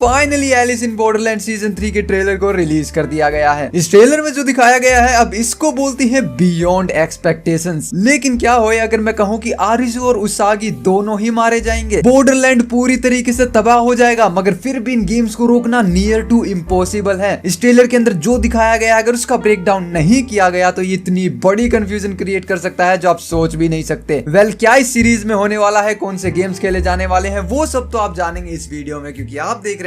Finally Alice in Borderland season 3 के trailer को release कर दिया गया है। इस ट्रेलर में जो दिखाया गया है अब इसको बोलती है बियॉन्ड एक्सपेक्टेशंस। लेकिन क्या होए अगर मैं कहूँ कि आरिसू और उसागी दोनों ही मारे जाएंगे, बॉर्डरलैंड पूरी तरीके से तबाह हो जाएगा, मगर फिर भी इन गेम्स को रोकना नियर टू इम्पॉसिबल है। इस ट्रेलर के अंदर जो दिखाया गया अगर उसका ब्रेक डाउन नहीं किया गया तो ये इतनी बड़ी कंफ्यूजन क्रिएट कर सकता है जो आप सोच भी नहीं सकते। वेल क्या इस सीरीज में होने वाला है, कौन से गेम्स खेले जाने वाले हैं, वो सब तो आप जानेंगे इस वीडियो में, क्योंकि आप देख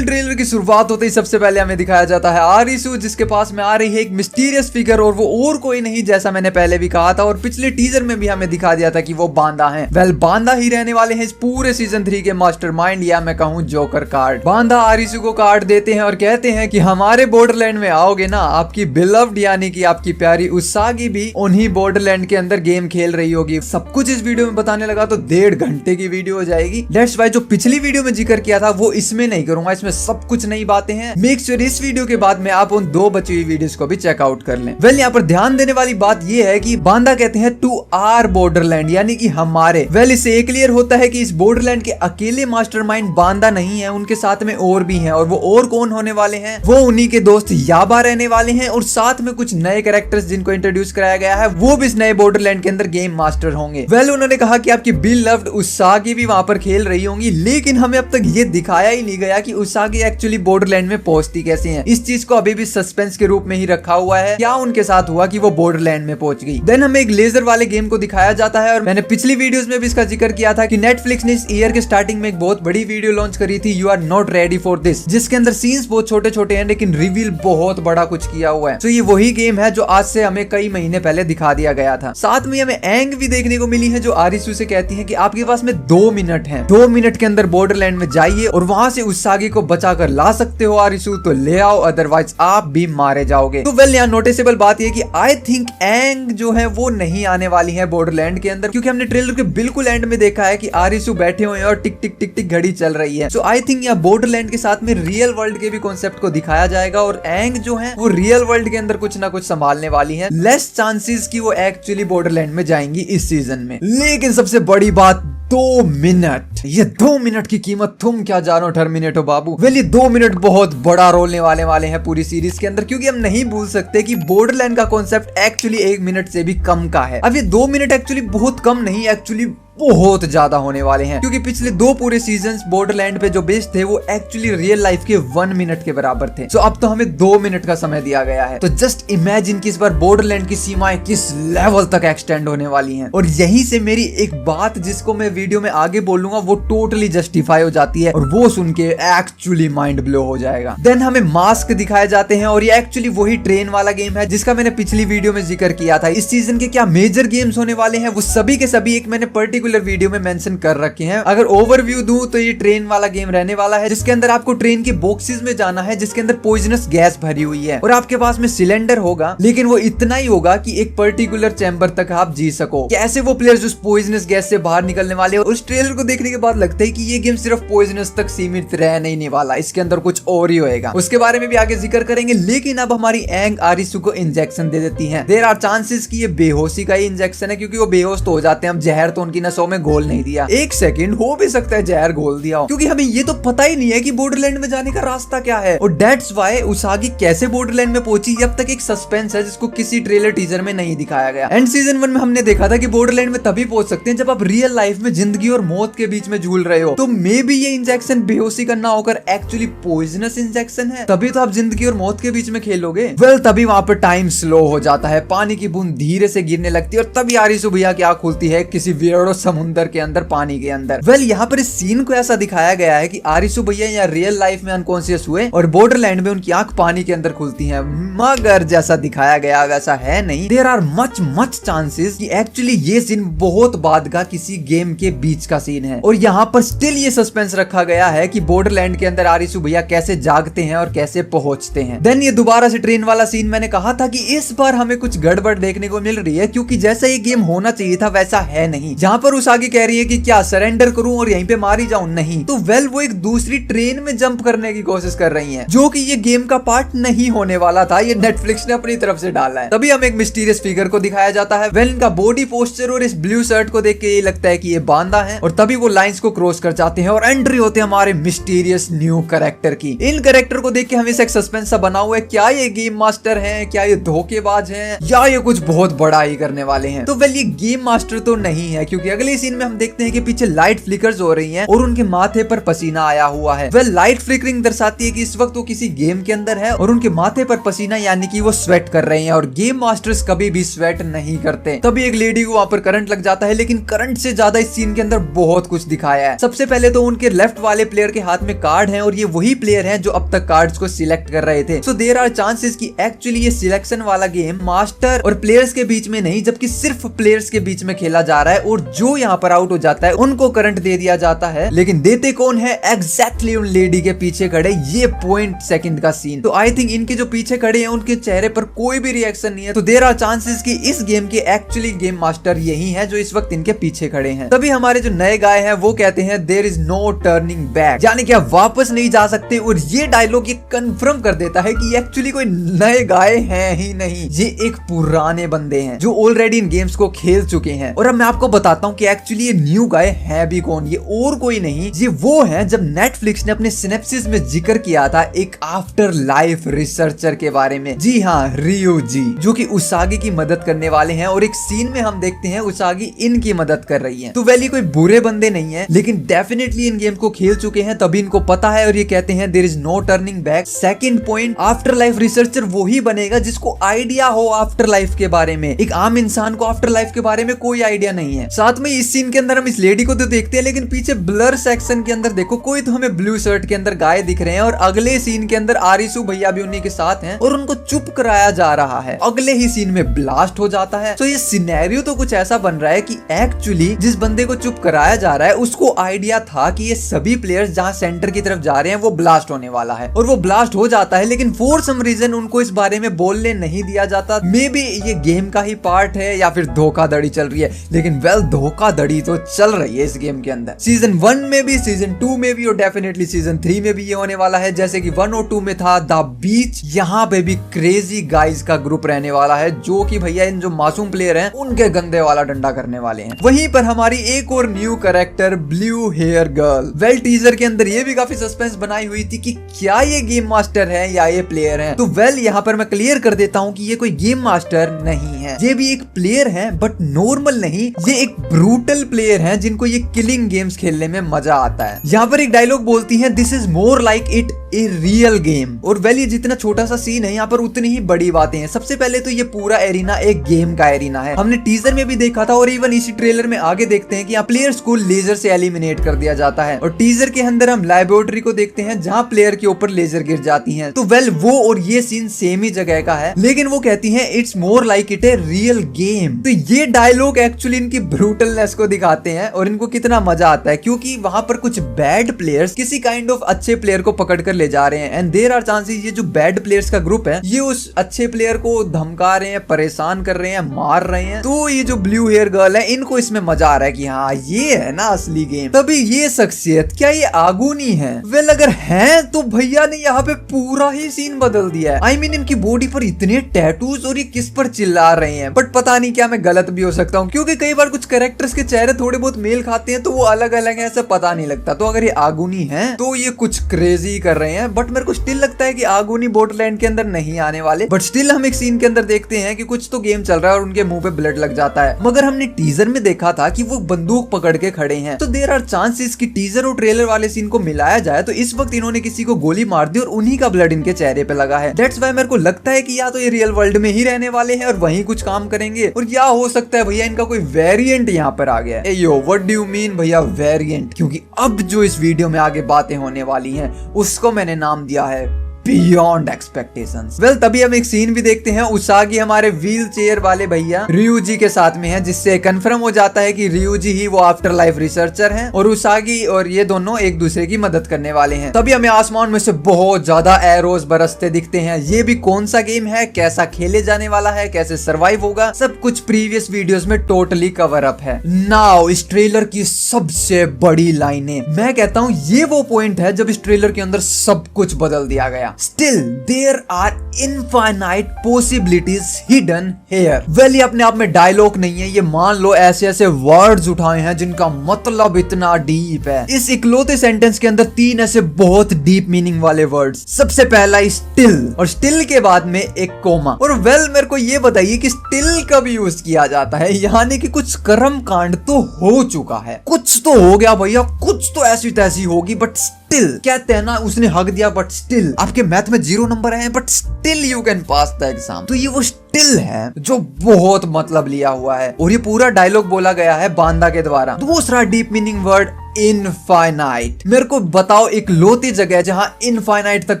ट्रेलर की शुरुआत होते ही सबसे पहले हमें दिखाया जाता है आरिसू, जिसके पास में आ रही है एक मिस्टीरियस फिगर और वो और कोई नहीं, जैसा मैंने पहले भी कहा था और पिछले टीजर में भी हमें दिखा दिया था कि वो बांदा है। वेल बांदा ही रहने वाले हैं इस पूरे सीजन 3 के मास्टरमाइंड, या मैं कहूँ जोकर कार्ड। बांदा आरिसू को कार्ड देते हैं और कहते हैं कि हमारे बॉर्डरलैंड में आओगे ना, आपकी बिलव्ड यानी कि आपकी प्यारी उसागी भी उन्हीं बॉर्डरलैंड के अंदर गेम खेल रही होगी। सब कुछ इस वीडियो में बताने लगा तो 1.5 घंटे की वीडियो हो जाएगी। दैट्स व्हाई जो पिछली वीडियो में जिक्र किया था वो इसमें नहीं करूंगा, इसमें सब कुछ नई बातें हैं। मेक श्योर इस वीडियो के बाद में आप उन 2 बची हुई वीडियोस को भी चेकआउट कर लें। वेल यहाँ पर ध्यान देने वाली बात ये है कि बांदा कहते हैं टू आर बॉर्डरलैंड, यानी कि हमारे। वेल इससे एक क्लियर होता है कि इस बॉर्डरलैंड के अकेले मास्टरमाइंड बांदा नहीं है, उनके साथ में और भी हैं, और वो और कौन होने वाले हैं, वो उन्हीं के दोस्त याबा रहने वाले हैं, और साथ में कुछ नए कैरेक्टर्स जिनको इंट्रोड्यूस कराया गया है वो भी इस नए बॉर्डरलैंड के अंदर गेम मास्टर होंगे। वेल उन्होंने कहा कि आपकी बिलव्ड उसागी भी वहां पर खेल रही होंगी, लेकिन हमें अब तक ये दिखाया ही नहीं गया कि उसागी एक्चुअली बॉर्डरलैंड में पहुंचती कैसे है। इस चीज को अभी भी सस्पेंस के रूप में ही रखा हुआ है, क्या उनके साथ हुआ कि वो बॉर्डरलैंड में पहुंच गई। देन हमें एक लेजर वाले गेम को दिखाया जाता है, और मैंने पिछली वीडियोस में भी इसका जिक्र किया था कि नेटफ्लिक्स ने इस ईयर के स्टार्टिंग में एक बहुत बड़ी वीडियो लॉन्च करी थी, you are not ready for this, जिसके अंदर सीन्स बहुत छोटे छोटे हैं लेकिन रिवील बहुत बड़ा कुछ किया हुआ है। तो ये वही गेम है जो आज से हमें कई महीने पहले दिखा दिया गया था। साथ में हमें एंग भी देखने को मिली है जो आरिसू से कहती है कि आपके पास में 2 मिनट है, 2 मिनट के अंदर बॉर्डरलैंड में जाइए और वहां से उसागी को बचा कर ला सकते हो आरिसू, तो ले आओ, अदरवाइज आप भी मारे जाओगे। तो वेल यहाँ नोटिसेबल बात ये कि आई थिंक एंग जो है वो नहीं आने वाली है बॉर्डरलैंड के अंदर, क्योंकि हमने ट्रेलर के बिल्कुल एंड में देखा है कि आरिसू बैठे हुए हैं और टिक टिक टिक टिक घड़ी चल रही है। सो आई थिंक यहाँ बॉर्डरलैंड के साथ में रियल वर्ल्ड के भी कॉन्सेप्ट को दिखाया जाएगा, और एंग जो है वो रियल वर्ल्ड के अंदर कुछ ना कुछ संभालने वाली है। लेस चांसेस कि वो एक्चुअली बॉर्डरलैंड में जाएंगी इस सीजन में। लेकिन सबसे बड़ी बात 2 मिनट, ये 2 मिनट की कीमत तुम क्या जानो टर्मिनेटर बाबू। वेल ये 2 मिनट बहुत बड़ा रोल लेने वाले हैं पूरी सीरीज के अंदर, क्योंकि हम नहीं भूल सकते कि बॉर्डरलैंड का कॉन्सेप्ट एक्चुअली 1 मिनट से भी कम का है। अब ये 2 मिनट एक्चुअली बहुत कम नहीं, एक्चुअली बहुत ज्यादा होने वाले हैं, क्योंकि पिछले 2 पूरे सीजन्स बॉर्डरलैंड पे जो बेस्ड थे वो एक्चुअली रियल लाइफ के 1 मिनट के बराबर थे। सो अब तो हमें 2 मिनट का समय दिया गया है। तो जस्ट इमेजिन कि इस बार बॉर्डरलैंड की सीमाएं किस लेवल तक एक्सटेंड होने वाली हैं। और यहीं से मेरी एक बात जिसको मैं वीडियो में आगे बोलूंगा वो टोटली जस्टिफाई हो जाती है, और वो सुन के एक्चुअली माइंड ब्लो हो जाएगा। देन हमें मास्क दिखाए जाते हैं, और ये एक्चुअली वही ट्रेन वाला गेम है जिसका मैंने पिछली वीडियो में जिक्र किया था। इस सीजन के क्या मेजर गेम्स होने वाले हैं वो सभी के सभी एक मैंने पर्टिकुलर वीडियो में मेंशन कर रखे हैं। अगर ओवरव्यू दूं तो ये ट्रेन वाला गेम रहने वाला है, जिसके अंदर आपको ट्रेन के बॉक्सेस में जाना है जिसके अंदर पॉइजनस गैस भरी हुई है, और आपके पास में सिलेंडर होगा, लेकिन वो इतना ही होगा कि एक पर्टिकुलर चैम्बर तक आप जी सको। कैसे वो प्लेयर्स उस पॉइजनस गैस से बाहर निकलने वाले हैं। उस ट्रेलर को देखने के बाद लगता है कि ये गेम सिर्फ पॉइजनस तक सीमित रह नहीं वाला, इसके अंदर कुछ और ही होएगा। उसके बारे में भी आगे जिक्र करेंगे। लेकिन अब हमारी एंग आरिसू को इंजेक्शन दे देती है। देयर आर चांसेस कि ये बेहोशी का ही इंजेक्शन है, क्योंकि वो बेहोश तो हो जाते हैं। अब जहर तो उनकी नसों में घोल नहीं दिया, 1 सेकंड हो भी सकता है जहर घोल दिया हो, क्योंकि हमें ये तो पता ही नहीं है कि बॉर्डरलैंड में जाने का रास्ता क्या है। और दैट्स व्हाई उसागी कैसे बॉर्डरलैंड में पहुंची अब तक एक सस्पेंस है जिसको किसी ट्रेलर टीजर में नहीं दिखाया गया। एंड सीजन 1 में हमने देखा था कि बॉर्डरलैंड में तभी पहुंच सकते हैं जब आप रियल लाइफ में जिंदगी और मौत के बीच में झूल रहे हो। तो मे बी ये इंजेक्शन बेहोशी करना होकर एक्चुअली पॉइजनस इंजेक्शन है, तभी तो आप जिंदगी और मौत के बीच में खेलोगे। वेल तभी वहां पर टाइम स्लो हो जाता है, पानी की बूंद धीरे से गिरने लगती है, और तभी आरिसू भैया की आंख खुलती है किसी वियर्डो समुंदर के अंदर, पानी के अंदर। वेल यहाँ पर इस सीन को ऐसा दिखाया गया है कि आरिसू भैया यहाँ रियल लाइफ में अनकॉन्शियस हुए और बॉर्डरलैंड में उनकी आंख पानी के अंदर खुलती है, मगर जैसा दिखाया गया वैसा है नहीं। देयर आर मच चांसेस कि एक्चुअली ये सीन बहुत बाद का किसी गेम के बीच का सीन है, और यहाँ पर स्टिल ये सस्पेंस रखा गया है कि बॉर्डरलैंड के अंदर आरिसू भैया कैसे जागते हैं और कैसे पहुंचते हैं। देन ये दोबारा से ट्रेन वाला सीन, मैंने कहा था कि इस बार हमें कुछ गड़बड़ देखने को मिल रही है, क्योंकि जैसा ये गेम होना चाहिए था वैसा है नहीं। जहाँ पर पर उसागी कह रही है कि क्या सरेंडर करूं और यहीं पे मारी जाऊं? नहीं। तो वेल वो एक दूसरी ट्रेन में जंप करने की कोशिश कर रही हैं, जो कि ये गेम का पार्ट नहीं होने वाला था, ये नेटफ्लिक्स ने अपनी तरफ से डाला है। तभी हमें एक मिस्टीरियस फिगर को दिखाया जाता है। वेल इनका बॉडी पोस्चर और इस ब्लू शर्ट को देख के ये लगता है कि ये बांदा है, और तभी वो लाइंस को क्रॉस कर जाते हैं और एंट्री होते हैं हमारे मिस्टीरियस न्यू कैरेक्टर की। इन कैरेक्टर को देख के हमें एक सस्पेंस सा बना हुआ है, क्या ये गेम मास्टर है, क्या ये धोखेबाज है, या ये कुछ बहुत बड़ा ही करने वाले हैं। तो वेल ये गेम मास्टर तो नहीं है, क्योंकि अगले सीन में हम देखते हैं कि पीछे लाइट फ्लिकर्स हो रही हैं और उनके माथे पर पसीना आया हुआ है। वेल लाइट फ्लिकरिंग दर्शाती है कि इस वक्त वो किसी गेम के अंदर है और उनके माथे पर पसीना यानी कि वो स्वेट कर रहे हैं, और गेम मास्टर्स कभी भी स्वेट नहीं करते। तभी एक लेडी को वहां पर करंट लग जाता है, लेकिन करंट से ज्यादा इस सीन के अंदर बहुत कुछ दिखाया है। सबसे पहले तो उनके लेफ्ट वाले प्लेयर के हाथ में कार्ड है और ये वही प्लेयर हैं जो अब तक कार्ड्स को सिलेक्ट कर रहे थे। सो देयर आर चांसेस कि एक्चुअली ये सिलेक्शन वाला गेम मास्टर और प्लेयर्स के बीच में नहीं, जबकि सिर्फ प्लेयर्स के बीच में खेला जा रहा है, और जो यहाँ पर आउट हो जाता है उनको करंट दे दिया जाता है। लेकिन देते कौन है? एग्जैक्टली उन लेडी के पीछे खड़े ये पॉइंट सेकंड का सीन। तो आई थिंक इनके जो पीछे खड़े हैं उनके चेहरे पर कोई भी रिएक्शन नहीं है, तो देयर आर चांसेस कि इस गेम के एक्चुअली गेम मास्टर यही है जो इस वक्त इनके पीछे खड़े हैं। तभी हमारे जो नए गाय हैं वो कहते हैं there is no turning back, यानी कि आप वापस नहीं जा सकते। और ये डायलॉग ये कंफर्म कर देता है कि एक्चुअली कोई नए गाय हैं ही नहीं, ये एक पुराने बंदे हैं जो ऑलरेडी इन गेम्स को खेल चुके हैं। और अब मैं आपको बताता हूँ कि एक्चुअली ये न्यू गाय है भी कौन। ये और कोई नहीं, ये वो है जब नेटफ्लिक्स ने अपने सिनेप्सिस में जिक्र किया था एक आफ्टर लाइफ रिसर्चर के बारे में। जी हाँ, रियो जी, जो कि उसागी की मदद करने वाले हैं, और एक सीन में हम देखते हैं उसागी इनकी मदद कर रही है। तो वैली कोई बुरे बंदे नहीं है, लेकिन डेफिनेटली इन गेम को खेल चुके हैं, तभी इनको पता है। और ये कहते हैं there is no turning back. Second point, after life researcher वही बनेगा जिसको आइडिया हो आफ्टर लाइफ के बारे में। एक आम इंसान को आफ्टर लाइफ के बारे में कोई आइडिया नहीं है। साथ में इस सीन के अंदर हम इस लेडी को तो देखते हैं, लेकिन पीछे ब्लर सेक्शन के अंदर देखो कोई तो हमें ब्लू शर्ट के अंदर गाय दिख रहे हैं, और अगले सीन के अंदर आरिसू भैया भी उन्हीं के साथ हैं और उनको चुप कराया जा रहा है। अगले ही सीन में ब्लास्ट हो जाता है। तो ये सिनेरियो तो कुछ ऐसा बन रहा है कि एक्चुअली जिस बंदे को चुप कराया जा रहा है उसको आइडिया था कि ये सभी प्लेयर्स जहां सेंटर की तरफ जा रहे हैं वो ब्लास्ट होने वाला है, और वो ब्लास्ट हो जाता है, लेकिन फॉर सम रीजन उनको इस बारे में बोलने नहीं दिया जाता। मे बी ये गेम का ही पार्ट है या फिर धोखाधड़ी चल रही है, लेकिन वेल धोखाधड़ी तो चल रही है इस गेम के अंदर। सीजन 1 में भी, सीजन 2 में भी, और डेफिनेटली सीजन 3 में भी ये होने वाला है। जैसे कि 1 और 2 में था द बीच, यहाँ पे भी क्रेजी गाइज का ग्रुप रहने वाला है, जो कि भैया इन जो मासूम प्लेयर हैं उनके गंदे वाला डंडा करने वाले हैं। वहीं पर हमारी एक और new character blue hair girl. Well teaser के अंदर ये भी काफी सस्पेंस बनाई हुई थी कि क्या ये गेम मास्टर है या ये प्लेयर है। तो वेल यहाँ पर मैं क्लियर कर देता हूँ कि ये कोई गेम मास्टर नहीं है, ये भी एक प्लेयर है, बट नॉर्मल नहीं, ये एक ब्रूटल प्लेयर है जिनको ये किलिंग गेम्स खेलने में मजा आता है। यहाँ पर एक डायलॉग बोलती है this is more like it a real game. और वेल ये जितना छोटा सा सीन है यहाँ पर उतनी ही बड़ी बातें हैं। सबसे पहले तो ये पूरा एरिना एक गेम का एरिना है, हमने टीजर में भी देखा था, और इवन इसी ट्रेलर में आगे देखते हैं कि यहाँ प्लेयर्स को लेजर से एलिमिनेट कर दिया जाता है। और टीजर के अंदर हम लैबोरेटरी को देखते हैं जहाँ प्लेयर के ऊपर लेजर गिर जाती है। तो वेल वो और ये सीन सेम ही जगह का है, लेकिन वो कहती है it's more like it a real game. तो ये डायलॉग एक्चुअली इनकी ब्रूटलनेस को दिखाते हैं और इनको कितना मजा आता है, क्योंकि वहां पर कुछ बैड प्लेयर्स किसी काइंड ऑफ अच्छे प्लेयर को पकड़ कर ले जा रहे हैं, एंड देयर आर चांसेस ये जो बैड प्लेयर्स का ग्रुप है ये उस अच्छे प्लेयर को धमका रहे हैं, परेशान कर रहे हैं, मार रहे हैं। तो ये जो ब्लू हेयर गर्ल है इनको इसमें मजा आ रहा है कि हाँ ये है ना असली गेम। तभी ये शख्सियत क्या ये आगूनी है? वेल अगर है तो भैया ने यहाँ पे पूरा ही सीन बदल दिया है। आई मीन इनकी बॉडी पर इतने टैटूज, और ये किस पर चिल्ला रहे हैं, बट पता नहीं क्या मैं गलत भी हो सकता हूँ, क्योंकि कई बार कुछ कैरेक्टर्स के चेहरे थोड़े बहुत मेल खाते हैं तो वो अलग अलग है, ऐसा पता नहीं लगता। तो अगर ये आगूनी है तो ये कुछ क्रेजी कर रहे हैं, बट मेरे को स्टिल लगता है कि आगूनी बॉटलैंड के अंदर नहीं आने वाले। बट स्टिल हम एक सीन के अंदर देखते हैं कि कुछ तो गेम चल रहा है और उनके मुंह पे ब्लड लग जाता है, मगर हमने टीजर में देखा था कि वो बंदूक पकड़ के खड़े हैं। तो देयर आर चांसेस कि टीजर और ट्रेलर वाले सीन को मिलाया जाए तो इस वक्त इन्होंने किसी को गोली मार दी और उन्हीं का ब्लड इनके चेहरे पे लगा है। दैट्स व्हाई मेरे को लगता है कि या तो ये रियल वर्ल्ड में ही रहने वाले हैं और वहीं कुछ काम करेंगे, और या हो सकता है भैया इनका कोई वेरिएंट यहाँ पर आ गया है। Yo what do you mean भैया वेरिएंट? क्योंकि अब जो इस वीडियो में आगे बातें होने वाली हैं उसको मैंने नाम दिया है बियॉन्ड एक्सपेक्टेशंस। वेल तभी हम एक सीन भी देखते हैं, उसागी हमारे व्हील चेयर वाले भैया रियूजी के साथ में है, जिससे कंफर्म हो जाता है कि रियूजी ही वो आफ्टर लाइफ रिसर्चर हैं और उसागी और ये दोनों एक दूसरे की मदद करने वाले हैं। तभी हमें आसमान में से बहुत ज्यादा एरोस बरसते दिखते हैं। ये भी कौन सा गेम है, कैसा खेले जाने वाला है, कैसे सर्वाइव होगा, सब कुछ प्रीवियस वीडियोस में टोटली कवर अप है। नाउ इस ट्रेलर की सबसे बड़ी लाइनें, मैं कहता हूँ ये वो पॉइंट है जब इस ट्रेलर के अंदर सब कुछ बदल दिया गया। Still, there are infinite possibilities hidden here. Well, ये अपने आप में डायलॉग नहीं है, ये मान लो ऐसे ऐसे वर्ड्स उठाए हैं जिनका मतलब इतना डीप है। इस इकलौते सेंटेंस के अंदर 3 ऐसे बहुत डीप मीनिंग वाले वर्ड्स। सबसे पहला स्टिल, और स्टिल के बाद में एक कोमा। और वेल मेरे को ये बताइए कि स्टिल कब यूज किया जाता है, यानी कि कुछ कर्म कांड तो हो चुका है, कुछ तो हो गया भैया, कुछ तो ऐसी तैसी होगी, बट स्टिल कहते हैं ना, उसने हक दिया बट स्टिल आपके मैथ में 0 नंबर आए हैं but still you can pass the exam. तो ये वो स्टिल है जो बहुत मतलब लिया हुआ है, और ये पूरा डायलॉग बोला गया है बांदा के द्वारा। दूसरा डीप मीनिंग वर्ड इनफाइनाइट। मेरे को बताओ एक लौती जगह जहां इनफाइनाइट तक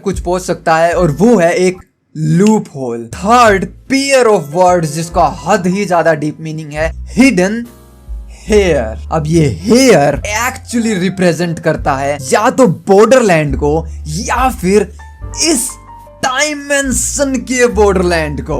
कुछ पहुंच सकता है, और वो है एक loop hole. Third pair of words जिसका हद ही ज्यादा डीप मीनिंग है, हिडन हेयर। अब ये हेयर एक्चुअली रिप्रेजेंट करता है या तो बॉर्डरलैंड को या फिर इस डायमेंशन के बॉर्डरलैंड को।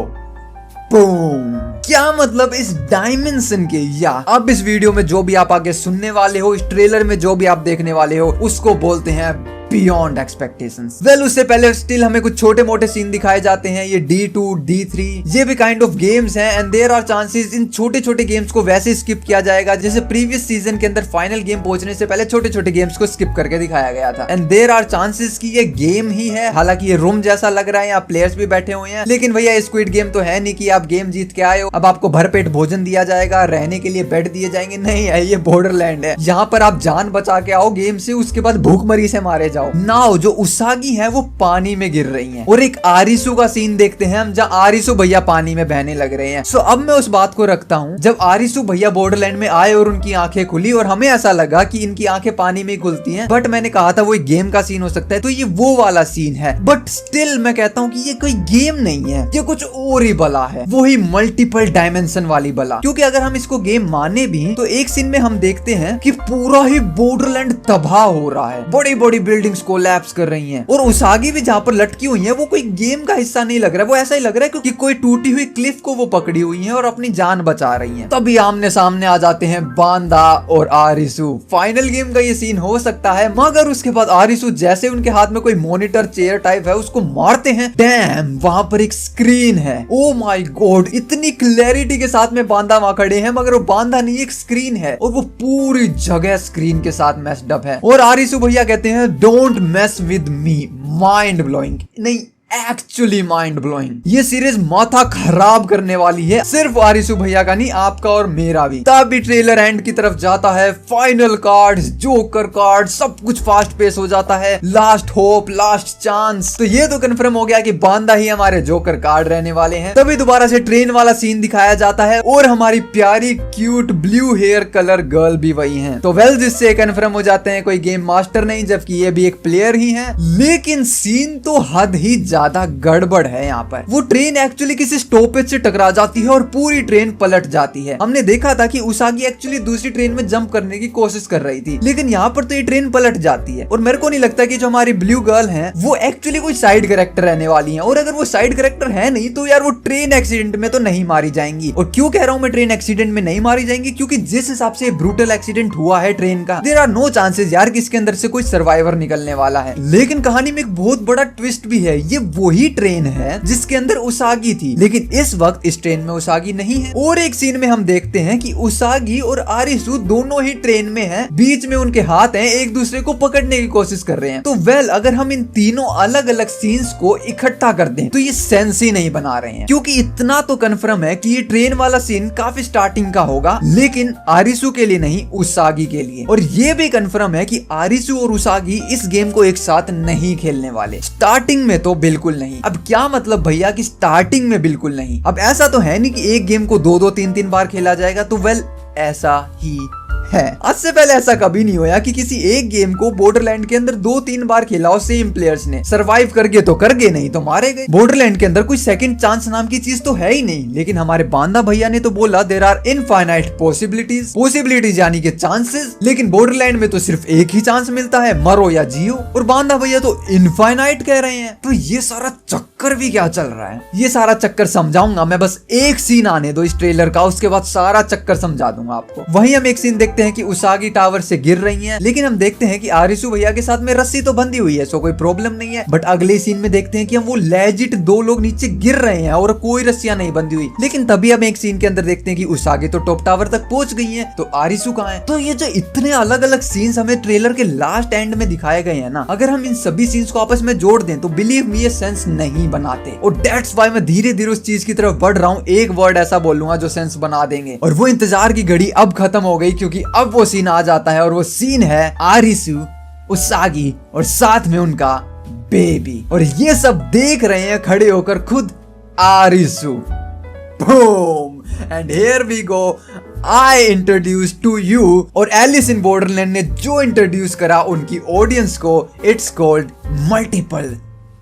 बूम, क्या मतलब इस डायमेंशन के, या अब इस वीडियो में जो भी आप आगे सुनने वाले हो, इस ट्रेलर में जो भी आप देखने वाले हो, उसको बोलते हैं बियॉन्ड एक्सपेक्टेशंस। वेल उससे पहले स्टिल हमें कुछ छोटे मोटे सीन दिखाए जाते हैं। ये D2, D3 ये भी काइंड ऑफ गेम्स हैं, एंड देयर आर चांसेस इन छोटे छोटे गेम्स को वैसे स्किप किया जाएगा जैसे प्रीवियस सीजन के अंदर फाइनल गेम पहुंचने से पहले छोटे छोटे गेम्स को स्किप करके दिखाया गया था। एंड देयर आर चांसेस कि ये गेम ही है, हालांकि ये रूम जैसा लग रहा है, यहाँ प्लेयर्स भी बैठे हुए हैं, लेकिन भैया स्क्विड गेम तो है नहीं कि आप गेम जीत के आए हो अब आपको भरपेट भोजन दिया जाएगा, रहने के लिए बेड दिए जाएंगे, नहीं है, ये बॉर्डरलैंड है। यहाँ पर आप जान बचा के आओ गेम से, उसके बाद भूखमरी से मारे जाओ। नाउ जो उसागी है वो पानी में गिर रही हैं, और एक आरिसू का सीन देखते हैं हम जहाँ आरिसू भैया पानी में बहने लग रहे हैं। सो अब मैं उस बात को रखता हूँ, जब आरिसू भैया बॉर्डरलैंड में आए और उनकी आंखें खुली और हमें ऐसा लगा कि इनकी आंखें पानी में खुलती हैं, बट मैंने कहा था वो एक गेम का सीन हो सकता है, तो ये वो वाला सीन है। बट स्टिल मैं कहता हूँ कि ये कोई गेम नहीं है, ये कुछ और ही बला है, वो ही मल्टीपल डायमेंशन वाली बला। क्योंकि अगर हम इसको गेम माने भी तो एक सीन में हम देखते हैं कि पूरा ही बॉर्डरलैंड तबाह हो रहा है, बड़ी बड़ी बिल्डिंग्स कोलैप्स कर रही हैं, और उसागी भी जहाँ पर लटकी हुई है वो कोई गेम का हिस्सा नहीं लग रहा है, वो ऐसा ही लग रहा है कि कोई टूटी हुई क्लिफ को वो पकड़ी हुई है और अपनी जान बचा रही है। तभी आमने सामने आ जाते हैं बांदा और आरिसू। फाइनल गेम का ये सीन हो सकता है, मगर उसके बाद आरिसू जैसे उनके हाथ में कोई मॉनिटर चेयर टाइप है उसको मारते हैं, डैम वहां पर एक स्क्रीन है। ओ माय गॉड, इतनी क्लैरिटी के साथ में बांदा वहां खड़े हैं, मगर वो बांदा नहीं एक स्क्रीन है, और वो पूरी जगह स्क्रीन के साथ मैस्ड अप है। और आरिसू भैया कहते हैं don't mess with me, mind blowing नहीं, एक्चुअली माइंड ब्लोइंग। ये सीरीज माथा खराब करने वाली है, सिर्फ आरिसू भैया का नहीं, आपका और मेरा भी। तभी ट्रेलर एंड की तरफ जाता है, फाइनल कार्ड्स, जोकर कार्ड, सब कुछ फास्ट पेस हो जाता है, लास्ट होप, लास्ट चांस। तो ये तो कंफर्म हो गया कि बांदा ही हमारे जोकर कार्ड रहने वाले हैं। तभी दोबारा से ट्रेन वाला सीन दिखाया जाता है, और हमारी प्यारी cute blue hair colour girl भी वही है। तो वेल जिससे कंफर्म हो जाते हैं कोई गेम मास्टर नहीं, जबकि ये भी एक प्लेयर ही है। लेकिन सीन तो हद ही ज्यादा गड़बड़ है। यहाँ पर वो ट्रेन एक्चुअली किसी स्टॉपेज से टकरा जाती है और पूरी ट्रेन पलट जाती है। हमने देखा था कि उसागी एक्चुअली दूसरी ट्रेन में जंप करने की कोशिश कर रही थी, लेकिन यहाँ पर तो ये ट्रेन पलट जाती है। और मेरे को नहीं लगता कि जो हमारी ब्लू गर्ल है वो एक्चुअली कोई साइड कैरेक्टर रहने वाली है, और अगर वो साइड कैरेक्टर है नहीं तो यार वो ट्रेन एक्सीडेंट में तो नहीं मारी जाएंगी। और क्यों कह रहा हूँ मैं ट्रेन एक्सीडेंट में नहीं मारी जाएंगी, क्योंकि जिस हिसाब से ब्रूटल एक्सीडेंट हुआ है ट्रेन का, देयर आर नो चांसेस यार कि इसके अंदर से कोई सर्वाइवर निकलने वाला है। लेकिन कहानी में एक बहुत बड़ा ट्विस्ट भी है, ये वही ट्रेन है जिसके अंदर उसागी थी, लेकिन इस वक्त इस ट्रेन में उसागी नहीं है। और एक सीन में हम देखते हैं कि उसागी और आरिसू दोनों ही ट्रेन में हैं, बीच में उनके हाथ हैं, एक दूसरे को पकड़ने की कोशिश कर रहे हैं। तो वेल अगर हम इन तीनों अलग अलग सीन्स को इकट्ठा कर दें तो ये सेंस ही नहीं बना रहे हैं, क्योंकि इतना तो कंफर्म है कि ये ट्रेन वाला सीन काफी स्टार्टिंग का होगा, लेकिन आरिसू के लिए नहीं, उसागी के लिए। और ये भी कंफर्म है कि आरिसू और उसागी इस गेम को एक साथ नहीं खेलने वाले, स्टार्टिंग में तो बिल्कुल नहीं। अब क्या मतलब भैया कि स्टार्टिंग में बिल्कुल नहीं, अब ऐसा तो है नहीं कि एक गेम को 2-2, 3-3 बार खेला जाएगा, तो वेल ऐसा ही है। आज से पहले ऐसा कभी नहीं हुआ कि किसी एक गेम को बॉर्डरलैंड के अंदर 2-3 बार खेला हो सेम प्लेयर्स ने। सर्वाइव कर गए तो कर गए, नहीं तो मारे गए। बॉर्डरलैंड के अंदर कोई सेकंड चांस नाम की चीज तो है ही नहीं। लेकिन हमारे बांदा भैया ने तो बोला देयर आर इनफाइनाइट पॉसिबिलिटीज यानी कि चांसेस। लेकिन बॉर्डरलैंड में तो सिर्फ एक ही चांस मिलता है, मरो या जियो। और बांदा भैया तो इनफाइनाइट कह रहे हैं। तो ये सारा चक्कर भी क्या चल रहा है? ये सारा चक्कर समझाऊंगा मैं, बस एक सीन आने दो इस ट्रेलर का, उसके बाद सारा चक्कर समझा दूंगा आपको। वहीं हम एक सीन देखते हैं कि उसागी टावर से गिर रही हैं, लेकिन हम देखते हैं कि आरिसु भैया के साथ में रस्सी तो बंधी हुई है, सो कोई प्रॉब्लम नहीं है। बट अगले सीन में देखते हैं कि हम वो लेजिट 2 लोग नीचे गिर रहे हैं और कोई रस्सियां नहीं बंधी हुई। लेकिन तभी हम एक सीन के अंदर देखते हैं कि उसागी तो टॉप टावर तक पहुंच गई है, तो आरिसु कहाँ है? तो ये जो इतने अलग अलग सीन्स हमें ट्रेलर के लास्ट एंड में दिखाए गए हैं ना, अगर हम इन सभी सीन्स को आपस में जोड़ दें तो बिलीव मी ये सेंस नहीं बनाते। और दैट्स व्हाई मैं धीरे धीरे उस चीज की तरफ बढ़ रहा हूँ। एक वर्ड ऐसा बोलूंगा जो सेंस बना देंगे, और वो इंतजार की घड़ी अब खत्म हो गई, क्योंकि अब वो सीन आ जाता है। और वो सीन है आरिसु, उसागी और साथ में उनका बेबी। और ये सब देख रहे हैं खड़े होकर खुद Arisu. Boom and here we go. I introduce to you, और एलिस इन बॉर्डरलैंड ने जो इंट्रोड्यूस करा उनकी ऑडियंस को, it's called multiple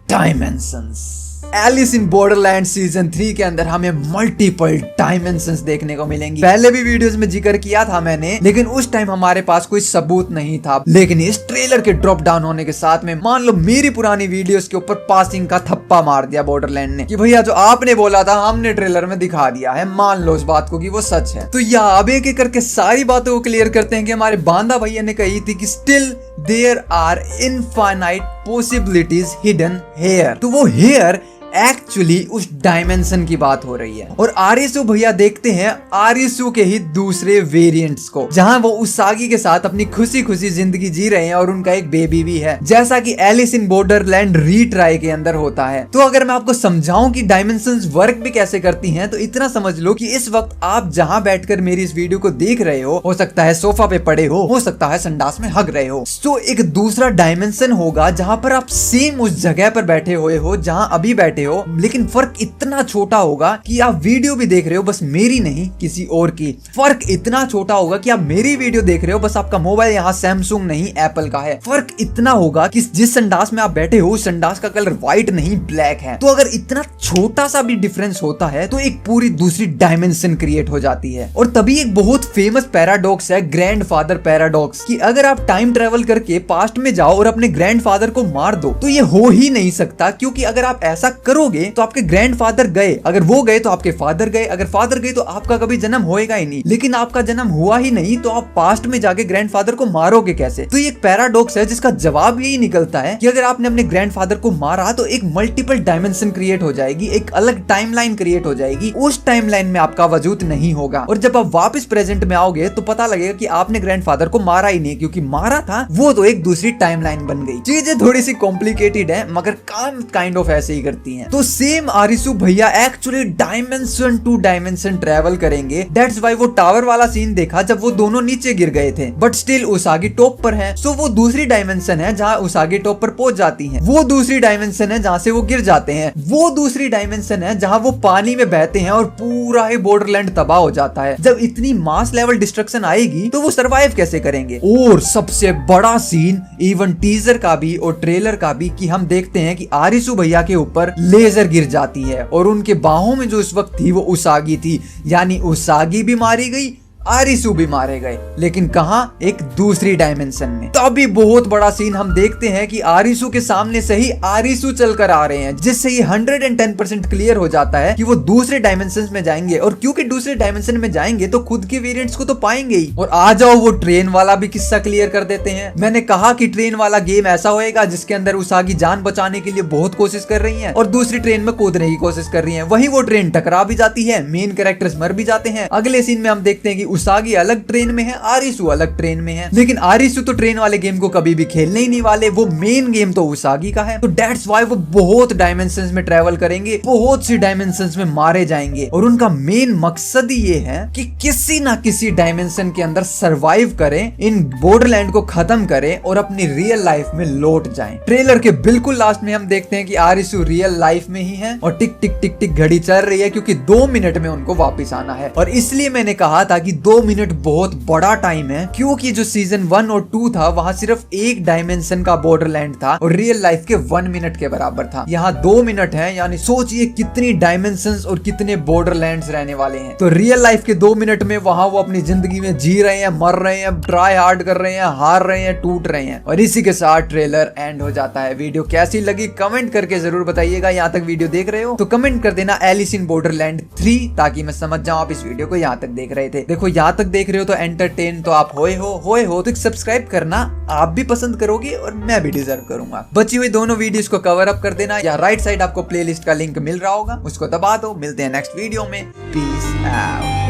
dimensions. Alice in Borderland season 3 के अंदर हमें मल्टीपल डायमेंशंस देखने को मिलेंगी। पहले भी वीडियोस में जिक्र किया था मैंने, लेकिन उस टाइम हमारे पास कोई सबूत नहीं था। लेकिन इस ट्रेलर के ड्रॉप डाउन होने के साथ में मान लो मेरी पुरानी वीडियोस के ऊपर पासिंग का थप्पा मार दिया बॉर्डरलैंड ने कि भैया जो आपने बोला था हमने ट्रेलर में दिखा दिया है, मान लो उस बात को कि वो सच है। तो या अब एक एक करके सारी बातों को क्लियर करते हैं कि हमारे बांदा भैया ने कही थी कि still there are infinite possibilities hidden here. तो वो हेयर एक्चुअली उस डायमेंशन की बात हो रही है। और आरिसु भैया देखते हैं आरिसु के ही दूसरे वेरिएंट्स को, जहां वो उसागी के साथ अपनी खुशी खुशी जिंदगी जी रहे हैं और उनका एक बेबी भी है, जैसा कि एलिस इन बॉर्डरलैंड रीट्राई के अंदर होता है। तो अगर मैं आपको समझाऊं कि डायमेंशंस वर्क भी कैसे करती हैं, तो इतना समझ लो कि इस वक्त आप जहां बैठकर मेरी इस वीडियो को देख रहे हो सकता है सोफा पे पड़े हो सकता है संडास में हग रहे हो। तो एक दूसरा डायमेंशन होगा जहां पर आप सेम उस जगह पर बैठे हुए हो जहां अभी बैठे हो, लेकिन फर्क इतना छोटा होगा कि आप वीडियो भी देख रहे हो बस मेरी नहीं किसी और की। फर्क इतना छोटा होगा कि आप मेरी वीडियो देख रहे हो, बस आपका मोबाइल यहाँ सैमसंग नहीं एप्पल का है। फर्क इतना होगा कि जिस संडास में आप बैठे हो उस संडास का कलर व्हाइट नहीं ब्लैक है। तो अगर इतना छोटा सा भी डिफरेंस होता है तो एक पूरी दूसरी डायमेंशन क्रिएट हो जाती है। और तभी एक बहुत फेमस पैराडॉक्स है ग्रैंडफादर पैराडॉक्स, कि अगर आप टाइम ट्रेवल करके पास्ट में जाओ और अपने ग्रैंडफादर को मार दो तो ये हो ही नहीं सकता, क्योंकि अगर आप ऐसा करोगे तो आपके ग्रैंडफादर गए, अगर वो गए तो आपके फादर गए, अगर फादर गए तो आपका कभी जन्म होएगा ही नहीं। लेकिन आपका जन्म हुआ ही नहीं तो आप पास्ट में जाके ग्रैंडफादर को मारोगे कैसे? तो ये एक पैराडॉक्स है जिसका जवाब यही निकलता है कि अगर आपने अपने ग्रैंडफादर को मारा तो एक मल्टीपल डायमेंशन क्रिएट हो जाएगी, एक अलग टाइमलाइन क्रिएट हो जाएगी। उस टाइमलाइन में आपका वजूद नहीं होगा, और जब आप वापस प्रेजेंट में आओगे तो पता लगेगा कि आपने ग्रैंडफादर को मारा ही नहीं, क्योंकि मारा था वो तो एक दूसरी टाइमलाइन बन गई। चीजें थोड़ी सी कॉम्प्लिकेटेड है मगर काम काइंड ऑफ ऐसे ही करती हैं। तो सेम आरिसु भैया actually dimension to dimension travel करेंगे। दैट्स व्हाई वो टावर वाला सीन देखा जब वो दोनों नीचे गिर गए थे, बट स्टिल उसागी टॉप पर है। सो वो दूसरी डायमेंशन है जहां उसागी टॉप पर पहुंच जाती है, वो दूसरी डायमेंशन है जहां से वो गिर जाते हैं, वो दूसरी डायमेंशन है जहां वो पानी में बहते हैं और पूरा ही बॉर्डरलैंड तबाह हो जाता है। जब इतनी मास लेवल डिस्ट्रक्शन आएगी तो वो सरवाइव कैसे करेंगे? और सबसे बड़ा सीन इवन टीजर का भी और ट्रेलर का भी कि हम देखते हैं कि आरिसु भैया के ऊपर लेजर गिर जाती है और उनके बाहों में जो इस वक्त थी वो उसागी थी, यानी उसागी भी मारी गई, आरिसु भी मारे गए, लेकिन कहां? एक दूसरी डायमेंशन में। तो अभी बहुत बड़ा सीन हम देखते हैं कि आरिसु के सामने से ही आरिसु चलकर आ रहे हैं, जिससे ये 110% क्लियर हो जाता है कि वो दूसरे डायमेंशन में जाएंगे। और क्योंकि दूसरे डायमेंशन में जाएंगे तो खुद के वेरिएंट्स को तो पाएंगे ही। और आ जाओ वो ट्रेन वाला भी किस्सा क्लियर कर देते हैं। मैंने कहा कि ट्रेन वाला गेम ऐसा होएगा जिसके अंदर उसागी जान बचाने के लिए बहुत कोशिश कर रही है और दूसरी ट्रेन में कूदने की कोशिश कर रही है। वहीं वो ट्रेन टकरा भी जाती है, मेन कैरेक्टर्स मर भी जाते हैं। अगले सीन में हम देखते हैं कि उसागी अलग ट्रेन में है, आरिसु अलग ट्रेन में है, लेकिन आरिसु तो ट्रेन वाले गेम को कभी भी खेलने ही नहीं वाले, वो मेन गेम तो उसागी का है। तो दैट्स व्हाई वो बहुत डायमेंशंस में ट्रेवल करेंगे, बहुत सी डायमेंशंस में मारे जाएंगे और उनका मेन मकसद ही ये है कि किसी ना किसी डायमेंशन के अंदर सरवाइव करें, इन बॉर्डरलैंड को खत्म करें और अपनी रियल लाइफ में लौट जाएं। ट्रेलर के बिल्कुल लास्ट में हम देखते हैं कि आरिसु रियल लाइफ में ही है और टिक टिक टिक टिक घड़ी चल रही है, क्योंकि 2 मिनट में उनको वापस आना है। और इसलिए मैंने कहा था कि 2 मिनट बहुत बड़ा टाइम है, क्योंकि जो सीजन 1 और 2 था वहां सिर्फ एक डायमेंशन का बॉर्डरलैंड था और रियल लाइफ के 1 मिनट के बराबर था। यहाँ 2 मिनट है, यानी सोचिए कितनी डायमेंशंस और कितने बॉर्डरलैंड्स रहने वाले हैं। तो रियल लाइफ के 2 मिनट में वहां वो अपनी जिंदगी में जी रहे हैं, मर रहे हैं, ट्राई हार्ड कर रहे हैं, हार रहे हैं, टूट रहे हैं। और इसी के साथ ट्रेलर एंड हो जाता है। वीडियो कैसी लगी कमेंट करके जरूर बताइएगा। यहाँ तक वीडियो देख रहे हो तो कमेंट कर देना एलिस इन बॉर्डरलैंड 3, ताकि मैं समझ जाऊं आप इस वीडियो को यहाँ तक देख रहे थे। देखो यहाँ तक देख रहे हो तो एंटरटेन तो आप होए हो तो सब्सक्राइब करना, आप भी पसंद करोगे और मैं भी डिजर्व करूंगा। बची हुई दोनों वीडियोस को कवर अप कर देना, या राइट साइड आपको प्लेलिस्ट का लिंक मिल रहा होगा, उसको दबा दो। मिलते हैं नेक्स्ट वीडियो में। Peace out.